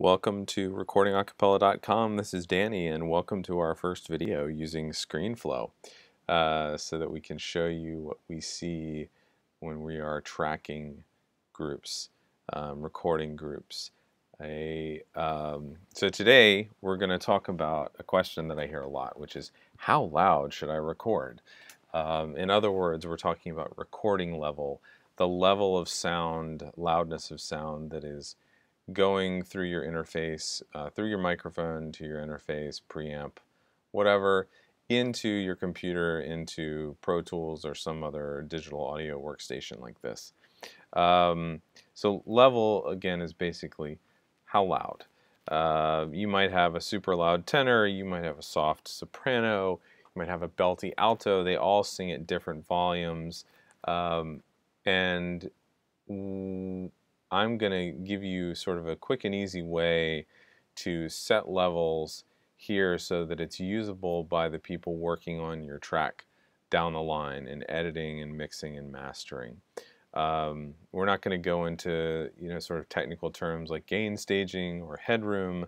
Welcome to recordingacappella.com. This is Danny, and welcome to our first video using ScreenFlow so that we can show you what we see when we are tracking groups, recording groups. So today we're going to talk about a question that I hear a lot, which is how loud should I record? In other words, we're talking about recording level, the level of sound, loudness of sound that is going through your interface, through your microphone to your interface, preamp, whatever, into your computer, into Pro Tools or some other digital audio workstation like this. So level, again, is basically how loud. You might have a super loud tenor, you might have a soft soprano, you might have a belty alto. They all sing at different volumes. And I'm going to give you sort of a quick and easy way to set levels here so that it's usable by the people working on your track down the line in editing and mixing and mastering. We're not going to go into sort of technical terms like gain staging or headroom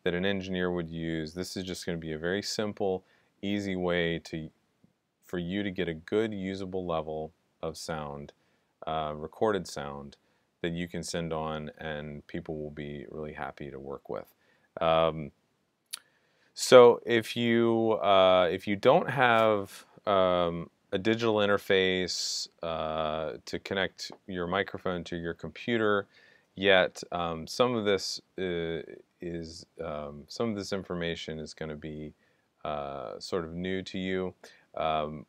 that an engineer would use. This is just going to be a very simple, easy way for you to get a good usable level of sound, recorded sound, that you can send on and people will be really happy to work with. So if you don't have a digital interface to connect your microphone to your computer yet, some of this information is going to be sort of new to you.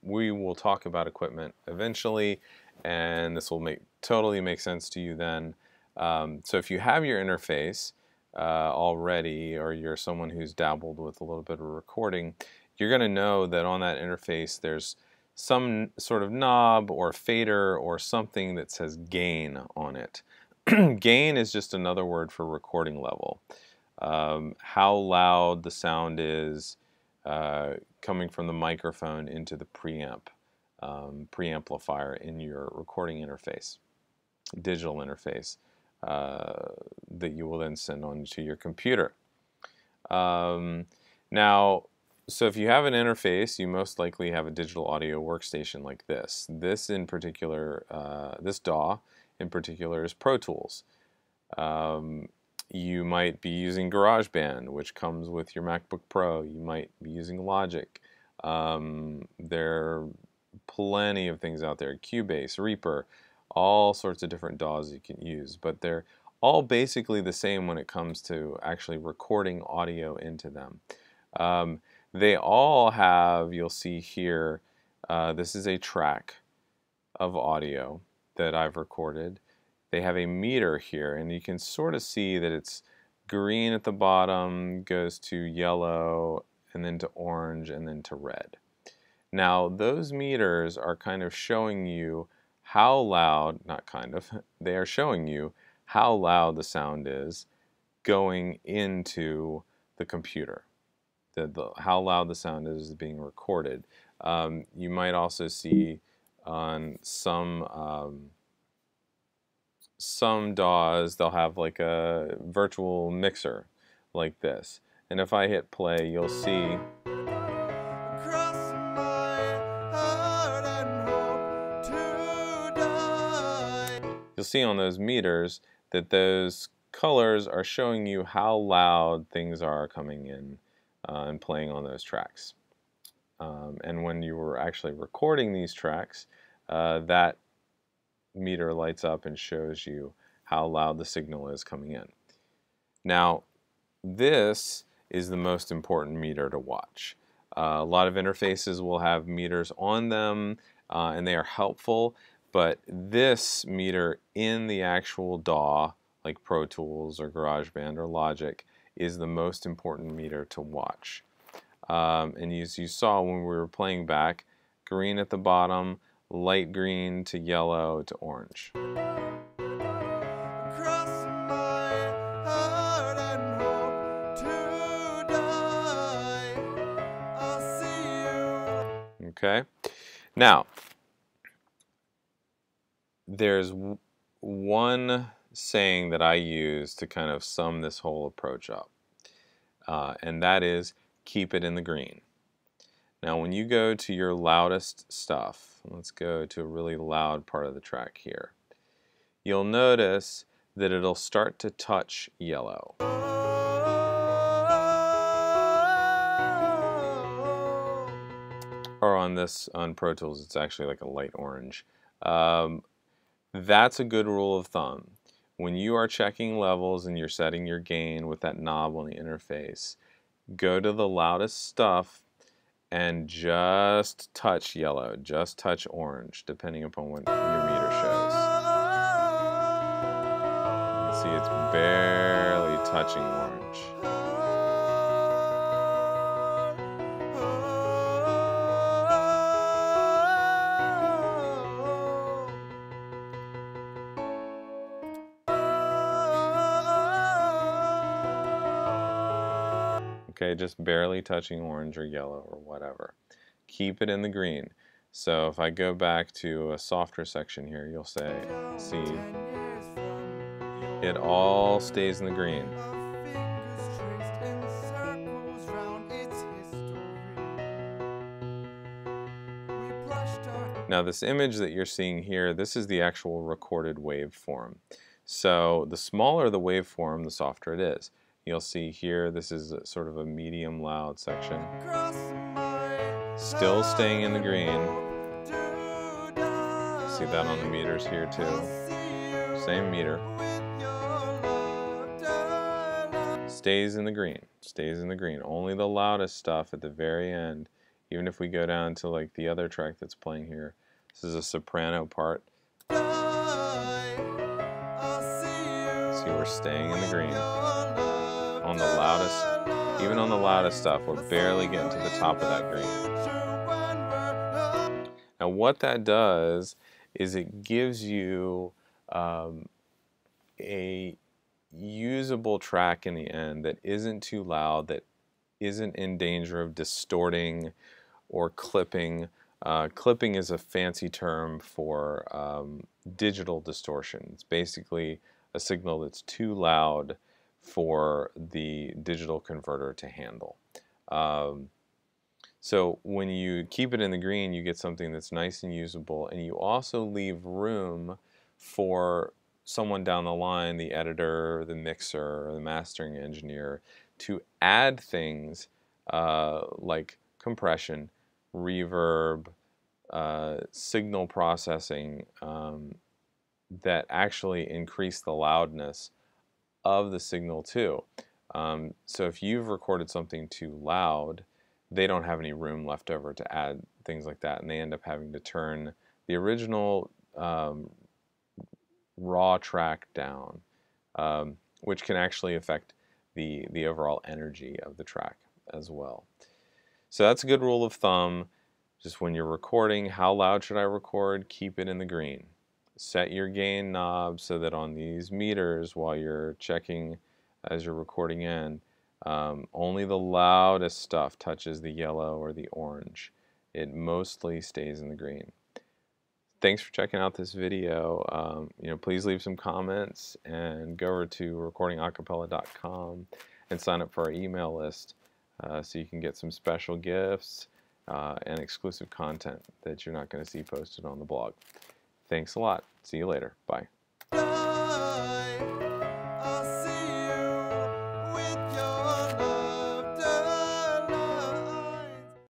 We will talk about equipment eventually, and this will totally make sense to you then. So if you have your interface already, or you're someone who's dabbled with a little bit of recording, you're going to know that on that interface there's some sort of knob or fader or something that says gain on it. Gain is just another word for recording level. How loud the sound is coming from the microphone into the preamplifier in your recording interface, digital interface, that you will then send on to your computer. Now, so if you have an interface, you most likely have a digital audio workstation like this. This in particular, this DAW in particular is Pro Tools. You might be using GarageBand, which comes with your MacBook Pro. You might be using Logic. There are plenty of things out there, Cubase, Reaper, all sorts of different DAWs you can use, but they're all basically the same when it comes to actually recording audio into them. They all have, you'll see here, this is a track of audio that I've recorded. They have a meter here, and you can sort of see that it's green at the bottom, goes to yellow, and then to orange, and then to red. Now, those meters are kind of showing you how loud, not kind of, they are showing you how loud the sound is going into the computer, how loud the sound is being recorded. You might also see on some DAWs, they'll have like a virtual mixer like this. And if I hit play, you'll see on those meters that those colors are showing you how loud things are coming in and playing on those tracks. And when you were actually recording these tracks, that meter lights up and shows you how loud the signal is coming in. Now, this is the most important meter to watch. A lot of interfaces will have meters on them, and they are helpful, but this meter in the actual DAW, like Pro Tools or GarageBand or Logic, is the most important meter to watch. And as you saw when we were playing back, green at the bottom, light green to yellow to orange. Okay, now there's one saying that I use to kind of sum this whole approach up, and that is keep it in the green. Now when you go to your loudest stuff, let's go to a really loud part of the track here, you'll notice that it'll start to touch yellow. Or on Pro Tools, it's actually like a light orange. That's a good rule of thumb. When you are checking levels and you're setting your gain with that knob on the interface, go to the loudest stuff and just touch yellow, just touch orange, depending upon what your meter shows. You can see it's barely touching orange. Okay, just barely touching orange or yellow or whatever. Keep it in the green. So if I go back to a softer section here, you'll see, it all stays in the green. Now this image that you're seeing here, this is the actual recorded waveform. So the smaller the waveform, the softer it is. You'll see here, this is sort of a medium loud section. Still staying in the green. See that on the meters here too. Same meter. Stays in the green, stays in the green. Only the loudest stuff at the very end. Even if we go down to like the other track that's playing here, this is a soprano part. See, we're staying in the green. On the loudest, even on the loudest stuff, we're barely getting to the top of that green. Now what that does is it gives you a usable track in the end that isn't too loud, that isn't in danger of distorting or clipping. Clipping is a fancy term for digital distortion. It's basically a signal that's too loud for the digital converter to handle. So when you keep it in the green, you get something that's nice and usable, and you also leave room for someone down the line, the editor, the mixer, or the mastering engineer, to add things like compression, reverb, signal processing that actually increase the loudness of the signal too. So if you've recorded something too loud, they don't have any room left over to add things like that, and they end up having to turn the original raw track down, which can actually affect the overall energy of the track as well. So that's a good rule of thumb. Just when you're recording, how loud should I record? Keep it in the green. Set your gain knob so that on these meters, while you're checking as you're recording in, only the loudest stuff touches the yellow or the orange. It mostly stays in the green. Thanks for checking out this video. Please leave some comments and go over to recordingacappella.com and sign up for our email list so you can get some special gifts and exclusive content that you're not going to see posted on the blog. Thanks a lot. See you later. Bye.